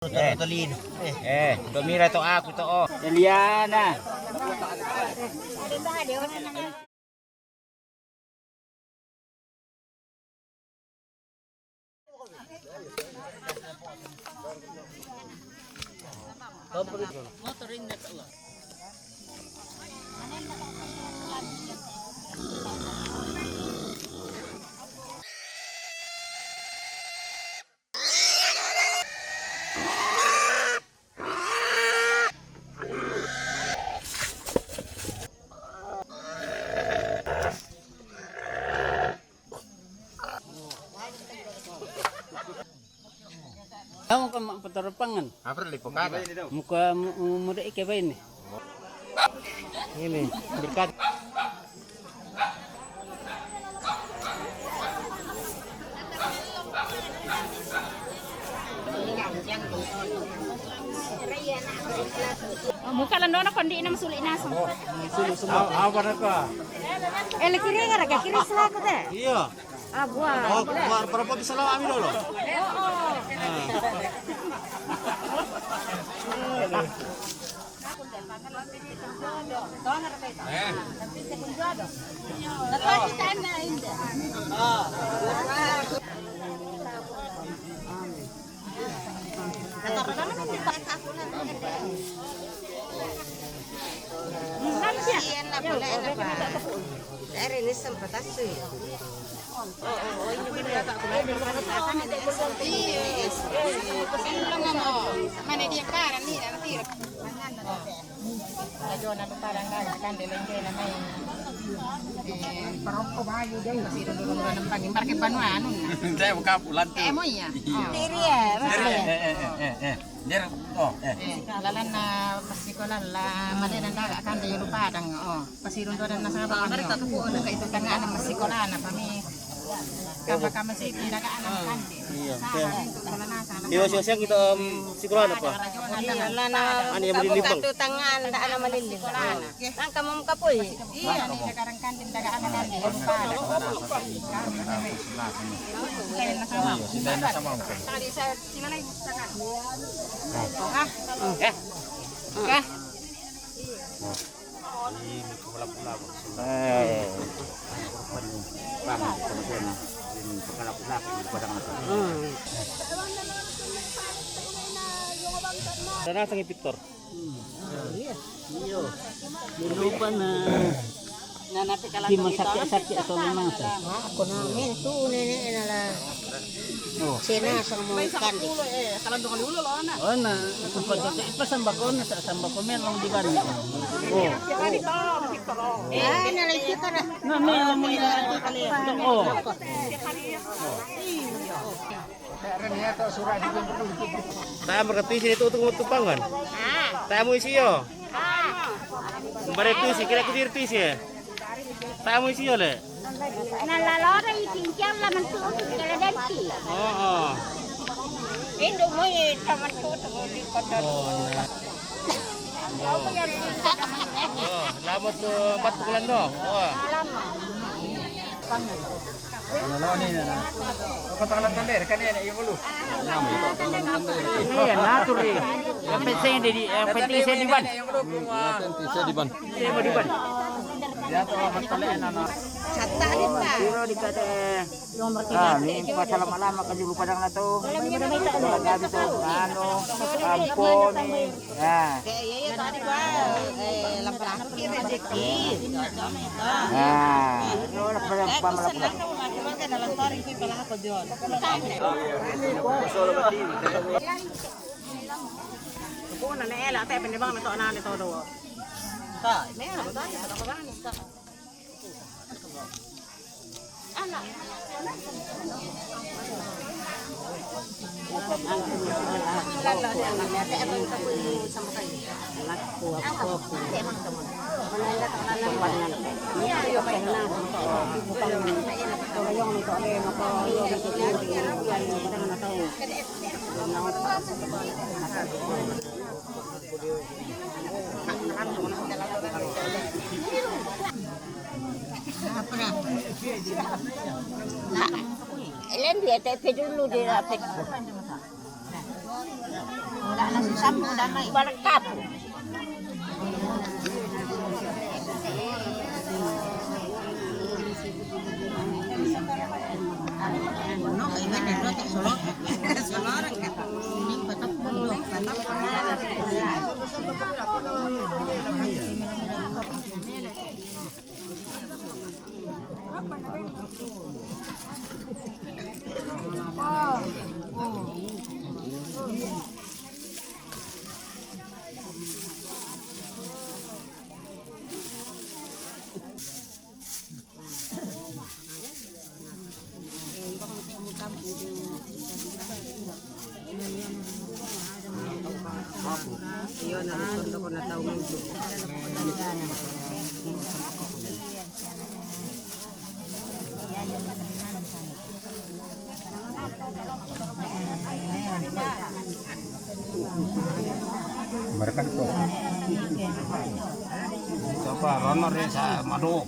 Tolin. Domira to ako to oh. Eliana. Motoring na to. Kamu kan petarapangan. Apa lipokan? Muka muda ike ba ini? Ini berkat. Muka lang doon ako, hindi na masulit na. Apa nak? Kiri nga, kiri sa ako de. Iya. Buah. Berapa bisa lawa kami dulu? Ini sempat asli. Mana dia karan ni nanti. Saya buka bulan tu. Diri ya. Dia oh Lalan na pasikolan la madalan daga kan dia lupa dang pasirun do na sa ba mereka to ko na kaito tanga na masikolan na kami kapag masih pindagaan ang kandi. Iya. Iyo siya kita sikulan apa? Wala na kabog to tangan da na malilib. Ang kamom kapoy. Iya ni sekarang kandi dagaan ang kandi lupa. Kaya na sama. Hindi na sama mo. Tadi sa sinanay tangan. Sana sang Victor. Iyo. Lupa na. Di masakit-sakit atau memang sa. Ako na men tu nene na la. Sina sa mo kandi. Oh na, sempat kasi ipasamba ko na sa samba ko meron di ba? Oh. Na lang kita na. Na meron mo ina. Oh. Saya berkepisi itu untuk tupangan. Saya mau isi yo. Kembali tu sih kira kudir tu sih. Saya mau isi yo le. Nalalora itingkang laman tuon kala denti. Oh. Indo mo taman ko to di ko to. Oh, lama tu 4 bulan doh. Oh. Iya, natur ni. Yang penting saya di ban. Saya di ban. Ya tu Sata di pa. Pero di kata ni pasal lama-lama kan lupa dah na to. Gabi to ano, ampon ni. Ya. Kaya tadi ba lamparan kiri dikit. Nah, itu lah pamalap. Ko na naela te pinibang na to na ni todo. Ta, meron ba tayo sa kabahan sa. Anak. Ilan dia tapi dulu dia dapat. Sampo damay. Balakap. No, kay mana no tek solo. Soloran ka. Ini patok bondo, patok. Iyon ang tondo ko na tao mo. Mereka itu. Coba runner ya sa madu.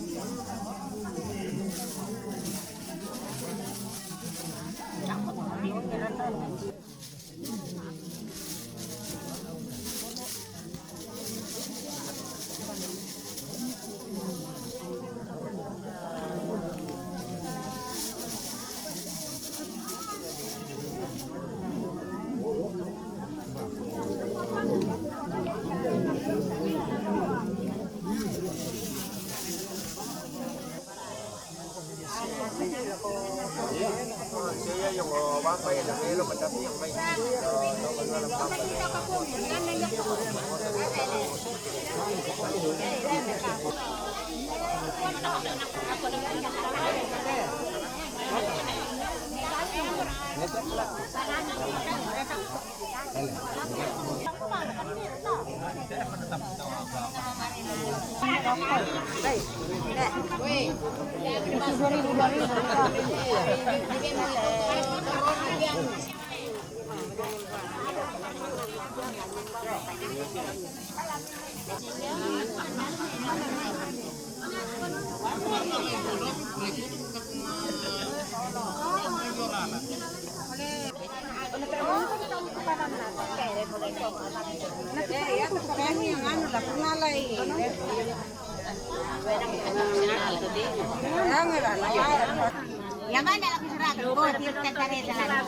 Yang mana lang surat ko, kita tare dalan.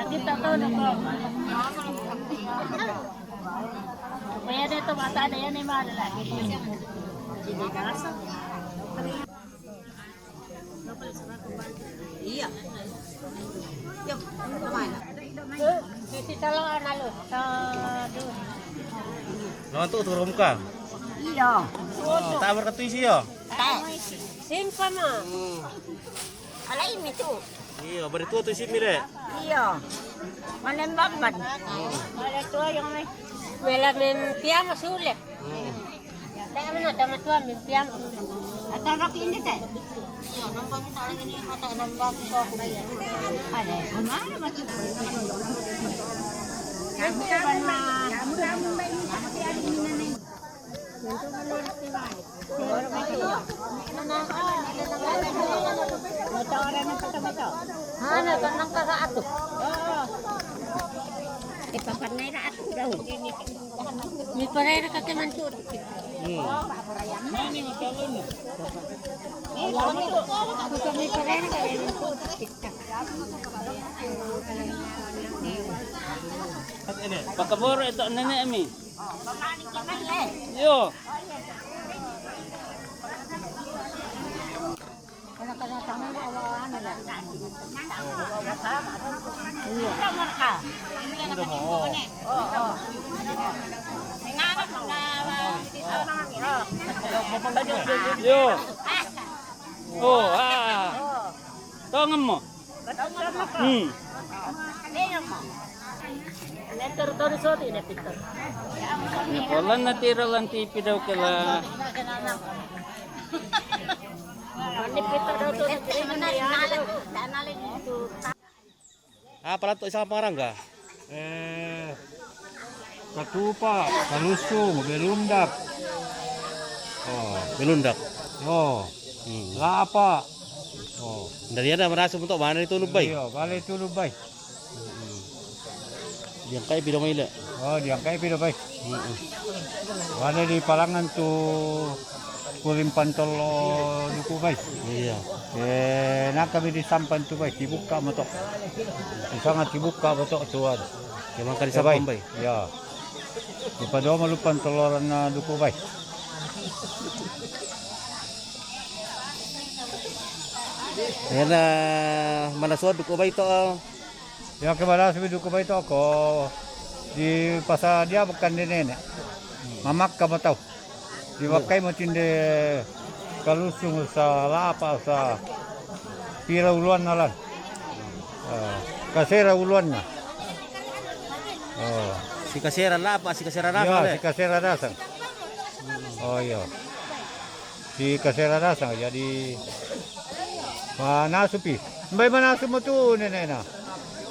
Kita to no ko. Kaya dito bata na yan ay malalaki. Hindi karasa. Iya. Yo, kemana? Kita lang analo sa doon. Lawan tu turun ka. Iya. Oh, tamar ka tu siyo. Sin pa ma. Alay mi tu. Iyo, bari tu si mire. Iya. Malembab man. Wala to yung may wala men piyama sulit. Dahil mo na tama to men piyama. At ang rakin dito. Yo, nang pa kita lagi ni mata nang bab ko ko bayan. Ada, mana macam kamu kan mah. Kamu baik ni pati ada ni nani. Nanti malu nanti mai. Mata orang yang kata mata. Hana kan nang kaka atuh. Papanay na ato daw. May panay na katimansur. Nani makalon mo. May panay na katimansur. Pakaboro ito nene ami. Pamanik naman le. Yo. Kana tama na awa na lang. Tama ka. Ando mo. Oo. Nanganap na Yo. Oh, Tongan mo. Wala natira lang tipi daw kala. Pala to isang pangarangga. Katupa, kaluso, belundak. Oh, belundak. Oh, lapa. Oh, Dari ada merasa untuk mana itu lubay. iya, balik tulog bay. Yang kay pidaw maila. Oh, diyan kay pido bay. Wala di palangan tu kulim pantolo duku bay. Iya. Nakami di sampan tu bay, dibuka mo to. Sangat dibuka mo to tuan. Kaya man kali sa Bombay. Ya. Di pa daw malupan toloran na duku bay. Ayan na manasod ko ba ito? Yang kemana sabi duku bay to ako di pasa dia bukan di nenek. Mamak ka mo tahu. Di wakai mo tinde kalusung sa lapa sa pira uluan nalan. Kasera uluan na. Oh. Si kasera lapa, si kasera Ya, lapa. si kasera dasang. Oh iya. Si kasera dasang jadi manasupi. Mbay manasu mo tu nenek na.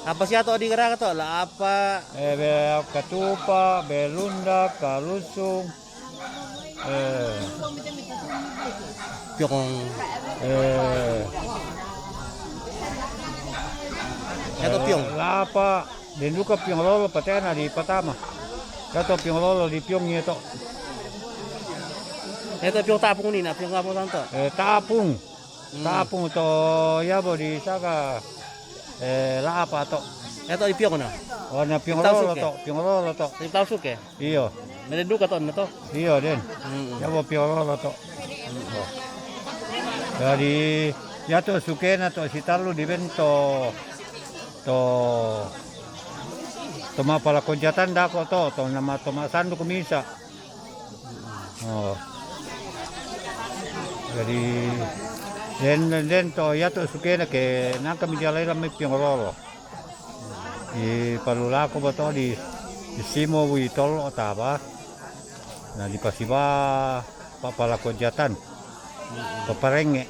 Apa siya to di gara to? La apa? Be katupa, belunda, kalusung. Pyong. Ito pyong. Lapa, din duka pyong lolo patena di patama. Kato pyong lolo di pyong ito. Ito pyong tapong ni na, pyong tapong tanto. Tapung. Tapung to yabo di saka lapa to. Ito di pyong na. Oh na pyong Tausuk lolo ya? to, pyong lolo to. Di tausuk eh. Iyo. Meredu ka to na to. Iyo din. Yabo pyong lolo to. Jadi yato sukena to si talu di bento to mapala konjatan dako to nama tomasandu kumisa. Oh. Jadi den to yato sukena ke nang kami jalai ramai piongololo. Di palulako ba to di simo wi tol otaba. Nah di pasiba papala konjatan. Paparenge.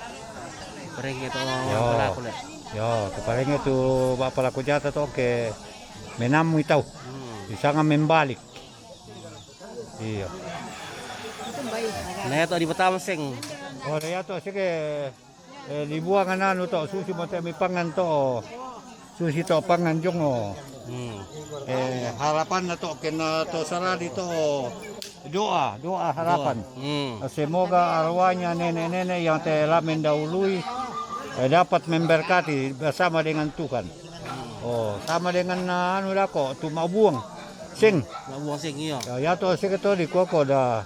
Pareng ito Yo. wala ko na. Yo, paparenge tu papala konjata to ke menam itaw. Isa nga membalik. Iya. Na ito di Batamaseng. Oh, yato sige dibuangan anu to susi mo tayo may pangan to. Susi to pangan jong oh. Harapan na to kena to sara dito doa harapan. Semoga arwahnya nenek-nenek yang telah mendahului dapat memberkati bersama dengan Tuhan. Oh, sama dengan anu dako tu mabuang sing. Mabuang sing iyo. Ya to sige to di koko da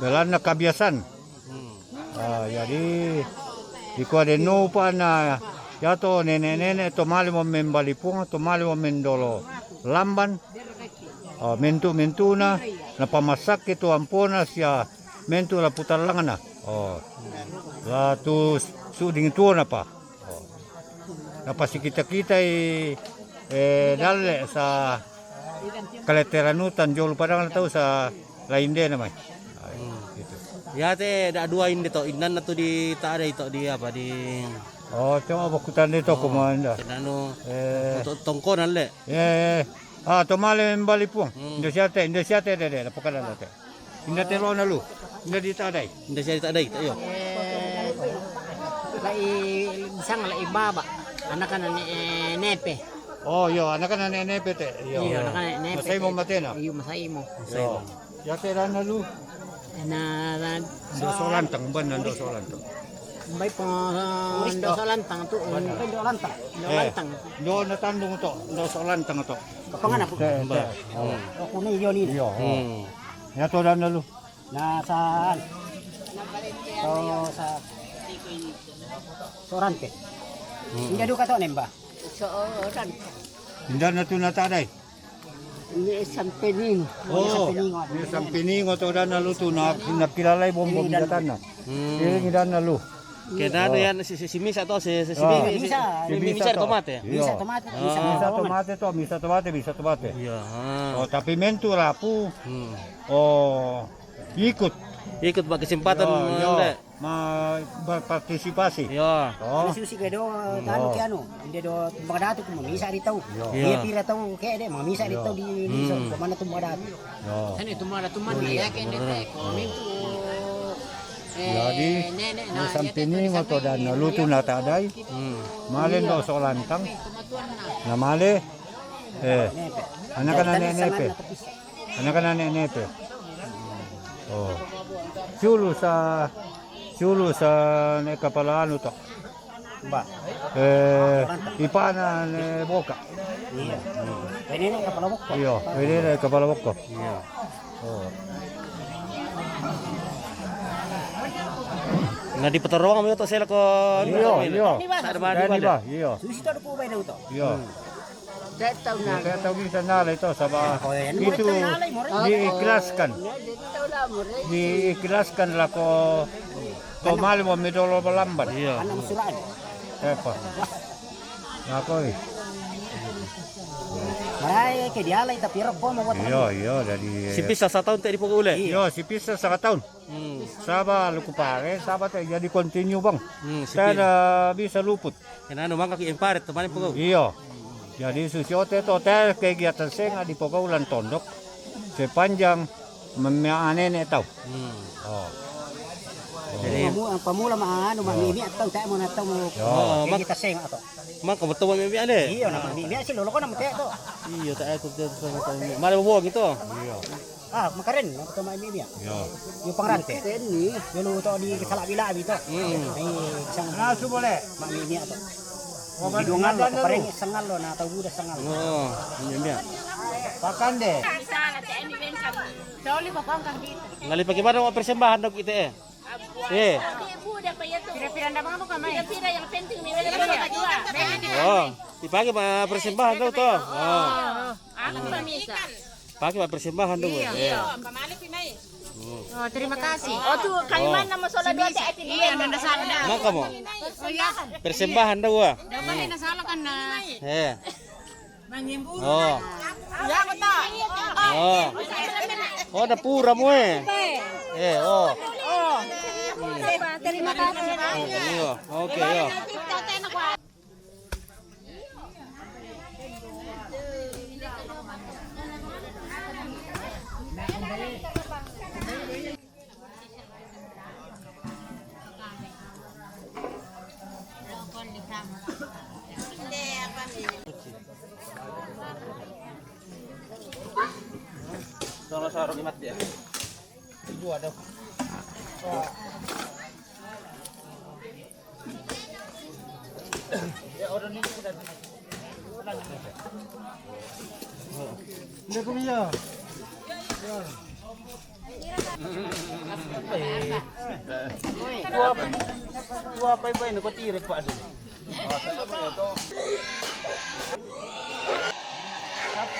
belana kabiasan. Jadi iko de no pa na yato nenek-nenek to mali mo membalipung to mali mo mendolo lamban mentu na pamasak itu amponas ya mentu la putar langana. Oh. La tu suding tu na pa. Oh. Napasi kita dalle sa kaleteranutan jol padang tahu sa lain de namay. Gitu. Ya te da dua ini to inan na to di ta ada ito di apa di Oh, cuma bakutan dito kumanda. Ano tongko nalle. Tomale membalipung. Indosiate dede napakalan natin. Indatelo na lu. Hindi dito aday. Hindi siya ta day tayo. Isang ibaba. Anak ka na ni nepe. Oh, yo, anak na nenepe te. Yo. Iyo, anak ka na nepe. Masay mo matena. Iyo, masay mo. Yo. Yate ra na lu. Na Dosolan tang ban nan dosolan tang. Bay po dosolan tang tu. Dosolan tang. Dosolan tang. Do natandong to. Dosolan tang to. Kapangan ako. Ako ni iyo ni. Yo. Yato ra na lu. Nasaan? Sa Sorante. Hindi do ka to nemba. Sorante. Hindi na to nataday. Ni isang pening. Oh, isang piningo to ra na lu to na nakilalay bombom datan na. Iring dan na lu. Kaya na yan si Misa to si Misa tomate. Misa tomate. Misa tomate. Iya. Oh, tapi mentu rapu. Oh, ikut Ikut kesempatan yo, berpartisipasi. Ya. Oh, Susi ka do tano ki ano. Hindi do magadato ko mamisa dito. Iya pira taw kaya de mamisa dito di so mana to magadato. yo. Ano tumada tuman ya kende te komento. Jadi, isang piningo to dan naluto na taday. Malin daw sa lantang. Na mali. Anak ka na nenepe. Anak ka na nenepe. Oh. Sulu sa kapalaano to. Ba. Ipana ne boka. Iya. Ini nih kepala bok. Iyo, ini ne kapala boko. Iya. Oh. Nah di peterowang mo to sila ko. Iyo. Sa ba? Iyo. Susi to ko ba daw to? Iyo. Kaya tawagin sa nalay ito sa ba itu diikhlaskan lah ko tomali mo midolo balamban. Iya. Apa? Ako Maray kay dialay ta piro po mo wat. Iyo dari Si Pisa sa taon tayo di po uli. Iyo si Pisa sa kataon. Saba luku pare, saba tayo jadi continue bang. Saya na bisa luput. Yan ano mga kaki-imparet, tumanin po ko. Iyo. Jadi susiote to tel kegiatan senga di Pagaulan Tondok sepanjang memiane tau. Oh. Jadi Ang pamula maano mamimi at taw tayo mo na taw mo. Kita seng ato. mga kabutawan may biyan Iyo na mamimi si lolo ko na mate to. Iyo tayo ko dito sa tayo. Mali mo ito. Ah, makarin na to mamimi. Iyo. Yung pangrante. Ni, yung luto di salabi-labi to. Ay isang Nasu boleh. mamimi ato. Bidungan lo pareng sangal lo na taw buda sangal. Oo, yun yan. Pakan deh. Soli pa kang dito. Ngali pagkimana mo persembahan dog ito eh. Eh. Pira-pira na mga kamay. Pira yang penting ni wala ka juga. Oh, ipagi pa persembahan daw to. Oh. Ako pamisa. Pagi pa persembahan daw eh. Oh, terima kasih. Oh tu kaliman na mo sola dua ta Iya, nandasala na. Maka mo. Oh, iya. Persembahan daw ah. Dapat nasala ka na. Eh. Mangimbu. Oh. Ya, ko ta. Oh. Oh, napura mo eh. Eh, oh. Terima kasih. Oh, okay, oh. Sama sarong imat dia. Ibu ada. Ya order ni sudah. Dia punya. Dua apa ini kau tirik Pak Adu.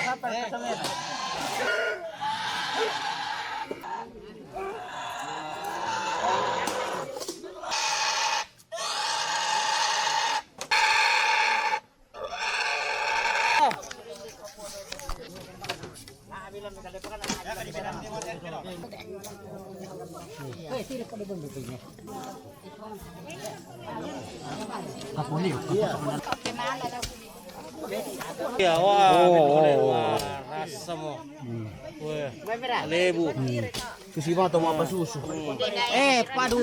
Siapa yang kesamena? Ya, wah, rasa mo. Wah, kalebu. Susi ba to mga pasuso. Padu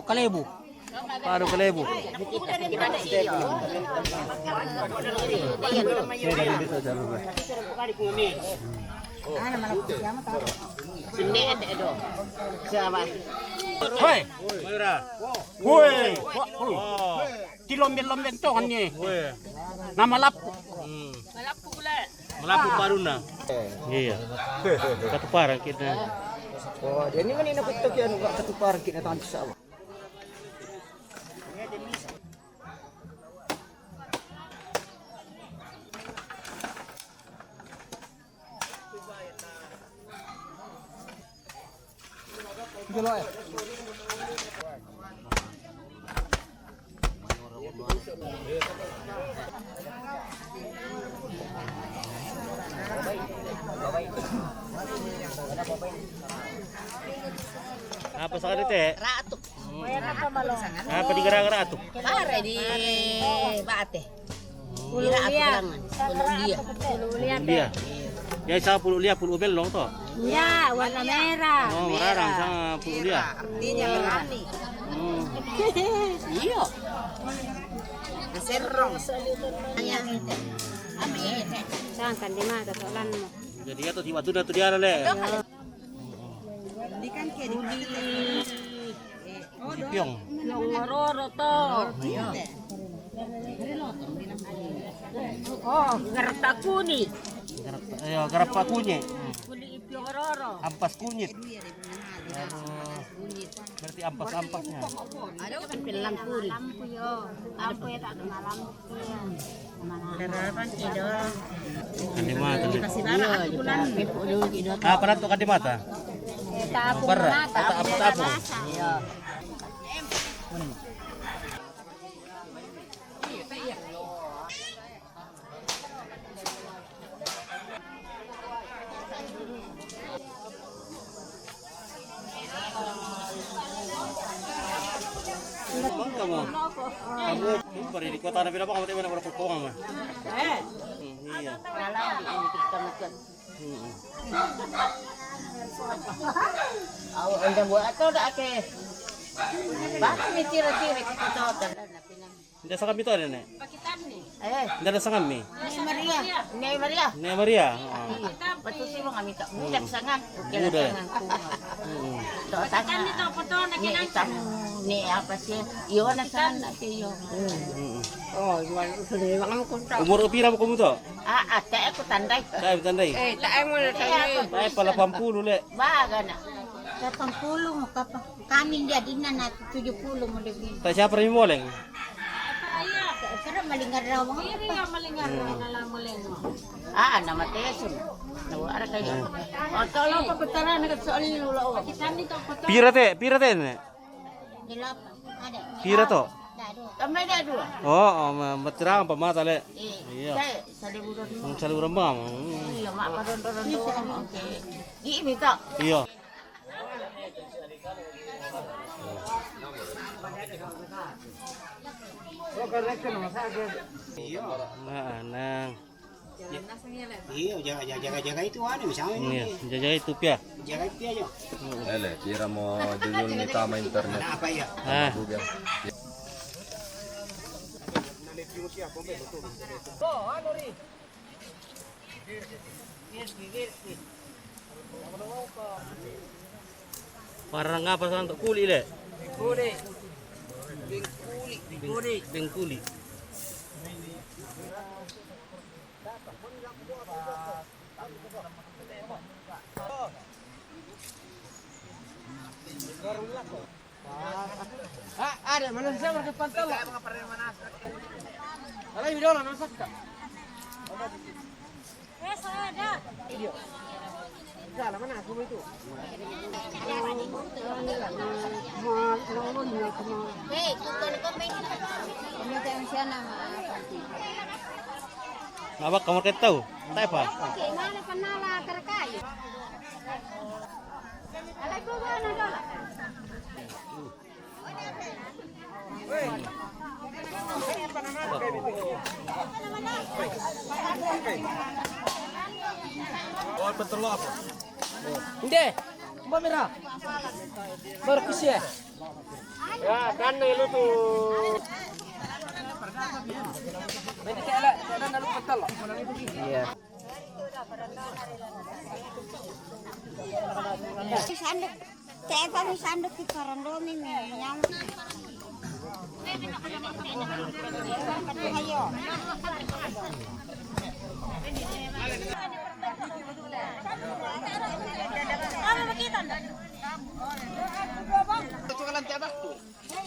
kalebu. Paano kalebu? Hoy, Mayra. hoy. Ti lomben-lomben to kanye. Weh. Na malap. Malapit baru na. Iya. Katuparan kita. Oh, dia ni kanina pitok yan ka katuparan kinatan sa awa. Apa sa kanito eh? Rato. Apa di gara-gara atuh? Pare di bate. Ira ako lang. Pululia. Dia. Ya sa pululia pulubel long to. Ya, warna merah. Oh, mararang sa pululia. Artinya berani. Iya. Serong. Saan kan di mata tolan mo. Jadi ya tuh di batu tuh dia le. Pyong. Yung maroro to. Oh, garta kuni. Ayo garap pakunya. Kuni ipyo maroro. Ampas kunyit. Berarti ampas-ampasnya. Pilang kuri. Lampu yo. Lampu ya tak kena lampu. Darapan idol. Kadimata. Bulan. Ah, para to kadimata. Tapo Para, mata. tapo. Iya. Kamu baru di kota ada berapa kamu tadi mana berapa mah? Iya. Aw, anda buat atau dah ke? Bakit may tira-tira kita to? Tidak sangam itu ada nek. Tidak sangam mi. Ni Maria. Nek Maria. Betul sih mo kami to. Mudak sangan. Muda. To tangan nito foto na kinang. Ni apa sih? Iwan na sana tiyo. Oh, iwan ko sa. Umur pira mo kamu to? Ate ako tanday. Tayo tandai. Tayo mo na tayo. Tayo pala 80 le. Baga na. 80 mo kapag kami jadi na 70 mo lebih. Tayo siapa rin mo leng? Sarap malingar raw mo. Malingar na lang muling. Namatay sun. Nawara kayo. O tolo pa kutara na soal lulo. Kitan nito foto. Pira te nek. Dilapa. Ada. Pira to? Kamay na dua. Oh, matirang pamata le. Iya. Sa liburan mo. Ang saluran ba? Iya, makaron-ron doon. Okay. Giimi to. Iya. Nah, nang. Iya, jaga itu ada misalnya. Iya, jaga itu pia. Jaga itu aja. Ele, kira mau judul nih tama internet. Nah, apa ya? Ah, Google. parang apa sa untuk kuli le? Kuli. Bengkuli. Ada mana saya market pantal. Ada video lah masak. Ada. Salah mana aku itu? Hey, kung komen kami tayo siya na Ngawak kamu ket tahu? Tahu apa? Okay, mana panala terkait. Alay ko ba na dola? Hindi. Bamira. Baru kusia. Ya, kan lu tuh. Ini kayak nalu pantal. Iya. Sandok. Tepa mi sandok ki karandomi mi nyam. Ayo.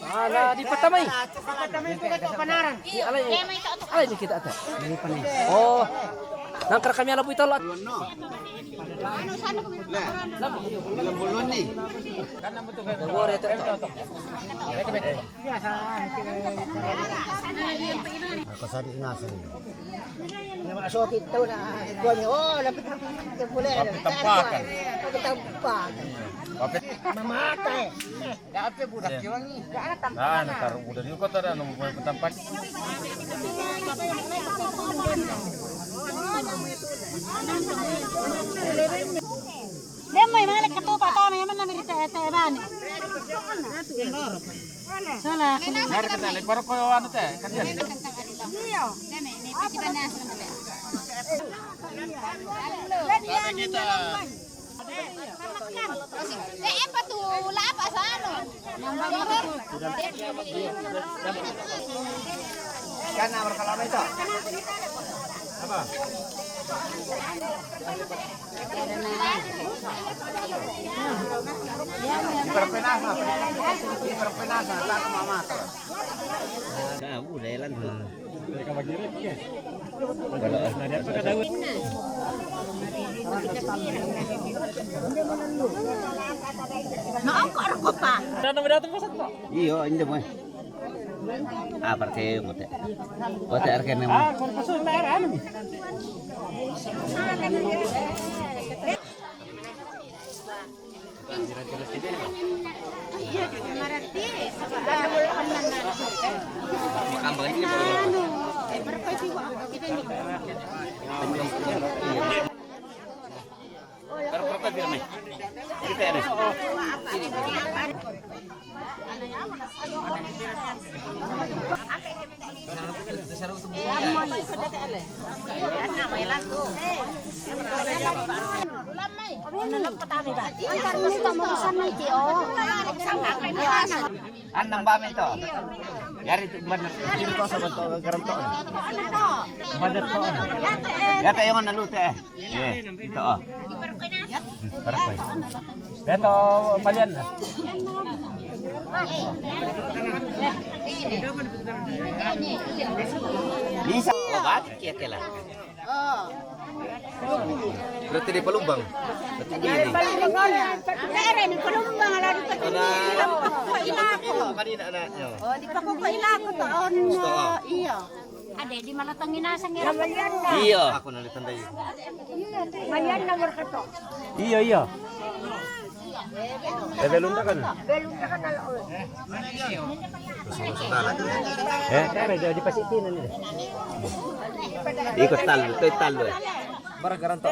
Ala di patamay. Patamay ko ito panaran. Alay ni kita ata. Ini panay. Oh. Nangkar kami ala po ito lot. Bulon ni. Dawar ito. Ako sa di nasa. So kita na ito ni oh lapit ang pula. Tampakan. Tampakan. Mamatay. Dapat budak kiwangi. Nah, ntar udah di kota ada nomor tempat. Lemay mga katupa to may man namirita ete bani. Sala. Hari kita lebar ko ano te? Iyo. Deme ni piti banas naman. apa tuh? Apa sana? Karena berkalama itu. Ako pa. Iyo, hindi mo. Perché mote. Mote arke nemo. Makambang ini Anang bami to. Yari bener. Ini kok sobat to garam to. Bener to. Ya tayo nga nalute. Ito oh. Perfect. Ito palian. Bisa. Obat kaya lah. Berarti di Palumbang. Berarti di ini. Di Palumbang lagi ka Kanina anaknya. Oh, di pa ko kailako to on. Iyo. Ade di mana tanginasa ngira bayan na. Iya. Aku nalitandai. Bayan na warkato. Iya iya. Belum kan? Belum na kanal ol. Kaya jadi pasitin ini. Ikut talo, ito talo. Barang garanto.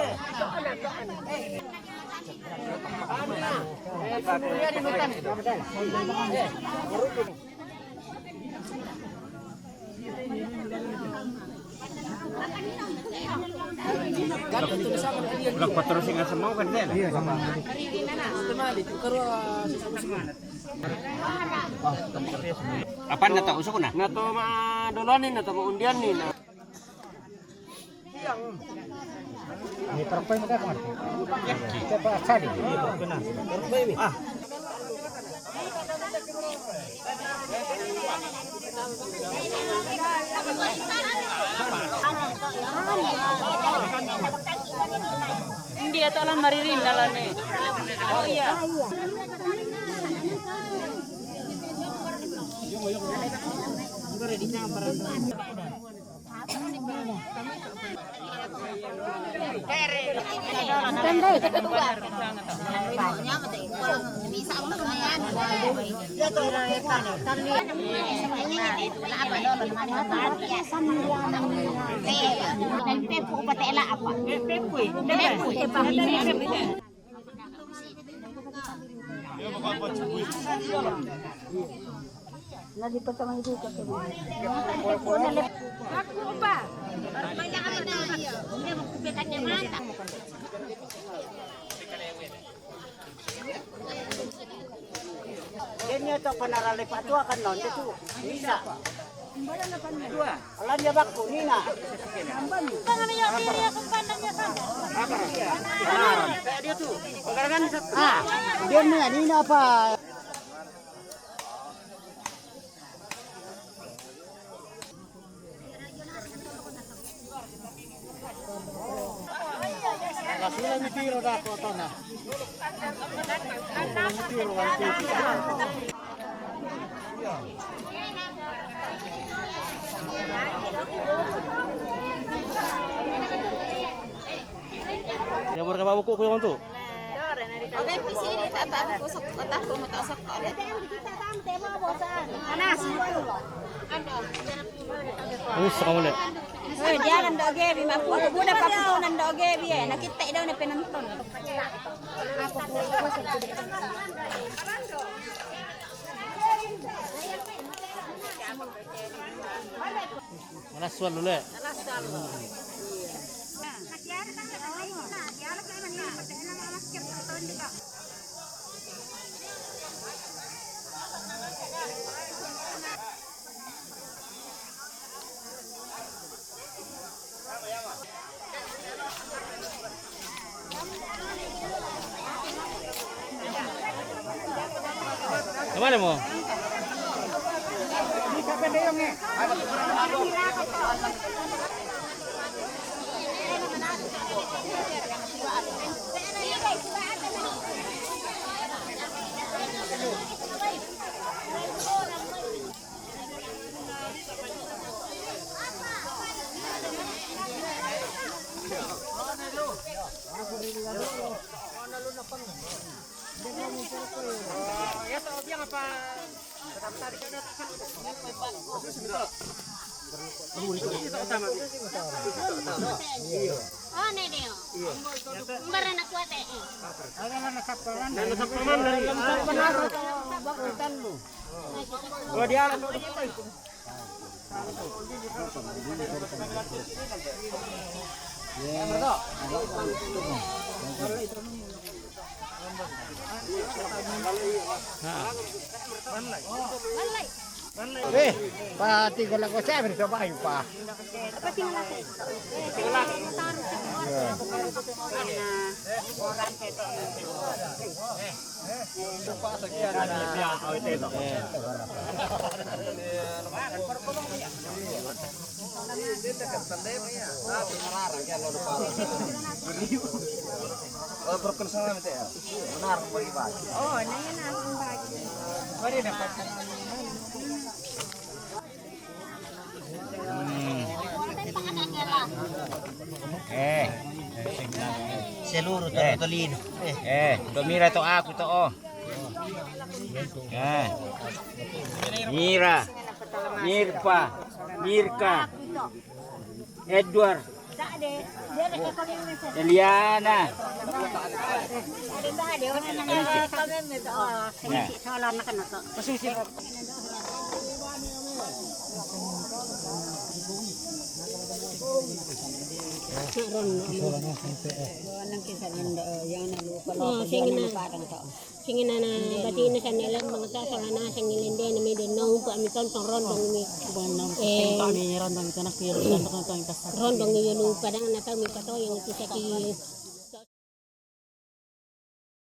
Ulang patrusing nga semua kan din. Iya sama. Apa na to usok na? Na to madolonin na to maundian ni na. Ini perempuan mereka kan? Siapa Sadi? Iya perempuan. Perempuan ini. Ah. Hindi ito lang maririn na lang eh. Oh iya. Lagi pertama itu aku ba? Banyak na iyo. Hindi mo kupitan niya mata. Ganyan to panarali pa tua kan non dito. Nina. Alam niya ba ko Nina? Tangan niya kaya kung paano niya kan. Kaya dia tuh. Pagarangan sa dia Nina apa? Sila ni tiro dako to na. Tiro ang Ya mereka bawa buku yang tu. Okay, pisiri tata ko sa kota ko matasak ko. Anas. Ini sekarang mana? Hoy, dia nang doge bi mapuno buda papuno nang doge bi nakita daw na pinanton. Mana sual dulu. Kemana mo? Oh, nene. Mbara na kuat eh. Pati ko lang ko siya, pero sabay pa. Seluruh tolin. Mira to aku to oh. Mira. Mirpa. Mirka. Edward. Eliana. Singin na batiin na sa nilang mga tasa na sa ngilinde na may dinong pa mi ton tong rondong mi rondong ni lupa dang na taw mi pato yung ito sa